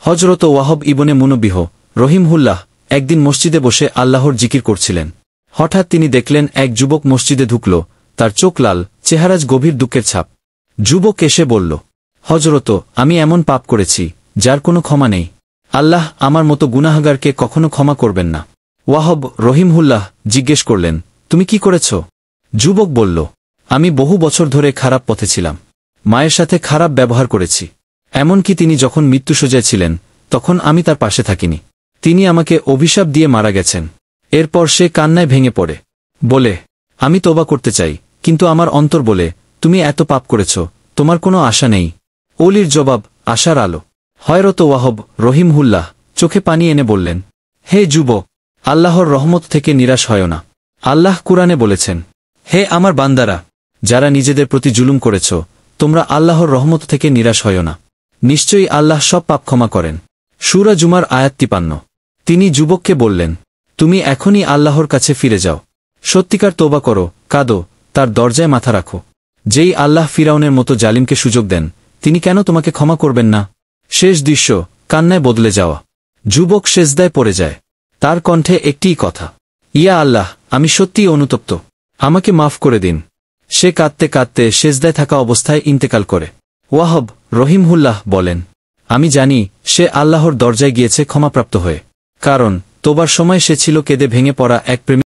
হযরত ওয়াহব ইবনে মুনব্বিহ রহিমহুল্লাহ একদিন মসজিদে বসে আল্লাহর জিকির করছিলেন। হঠাৎ তিনি দেখলেন এক যুবক মসজিদে ঢুকল, তার চোখ লাল, চেহারাজ গভীর দুঃখের ছাপ। যুবক এসে বলল, হযরত, আমি এমন পাপ করেছি যার কোনো ক্ষমা নেই। আল্লাহ আমার মতো গুনাহগারকে কখনো ক্ষমা করবেন না। ওয়াহব রহিমহুল্লাহ জিজ্ঞেস করলেন, তুমি কি করেছ? যুবক বলল, আমি বহু বছর ধরে খারাপ পথে ছিলাম। মায়ের সাথে খারাপ ব্যবহার করেছি। এমনকি তিনি যখন মৃত্যুশয্যায় ছিলেন তখন আমি তার পাশে থাকিনি। তিনি আমাকে অভিশাপ দিয়ে মারা গেছেন। এরপর সে কান্নায় ভেঙে পড়ে বলে, আমি তওবা করতে চাই, কিন্তু আমার অন্তর বলে, তুমি এত পাপ করেছ, তোমার কোনো আশা নেই। ওলির জবাব, আশার আলো। হযরত ওয়াহব রহিমহুল্লাহ চোখে পানি এনে বললেন, হে যুবক, আল্লাহর রহমত থেকে নিরাশ হয় না। আল্লাহ কুরআনে বলেছেন, হে আমার বান্দারা, যারা নিজেদের প্রতি জুলুম করেছ, তোমরা আল্লাহর রহমত থেকে নিরাশ হয় না। নিশ্চয়ই আল্লাহ সব পাপ ক্ষমা করেন। সূরা জুমার আয়াত 53। তিনি যুবককে বললেন, তুমি এখনই আল্লাহর কাছে ফিরে যাও। সত্যিকার তওবা করো, কাঁদো, তার দরজায় মাথা রাখো। যেই আল্লাহ ফিরাউনের মতো জালিমকে সুযোগ দেন, তিনি কেন তোমাকে ক্ষমা করবেন না? শেষ দৃশ্য, কান্নায় বদলে যাওয়া। যুবক সেজদায় পড়ে যায়। তার কণ্ঠে একটিই কথা, ইয়া আল্লাহ, আমি সত্যিই অনুতপ্ত, আমাকে মাফ করে দিন। সে কাঁদতে কাঁদতে সেজদায় থাকা অবস্থায় ইন্তেকাল করে। ওয়াহব রহিমহুল্লাহ বলেন, আমি জানি সে আল্লাহর দরজায় গিয়েছে ক্ষমাপ্রাপ্ত হয়ে, কারণ তোবার সময় সে ছিল কেঁদে ভেঙে পড়া এক প্রেমী।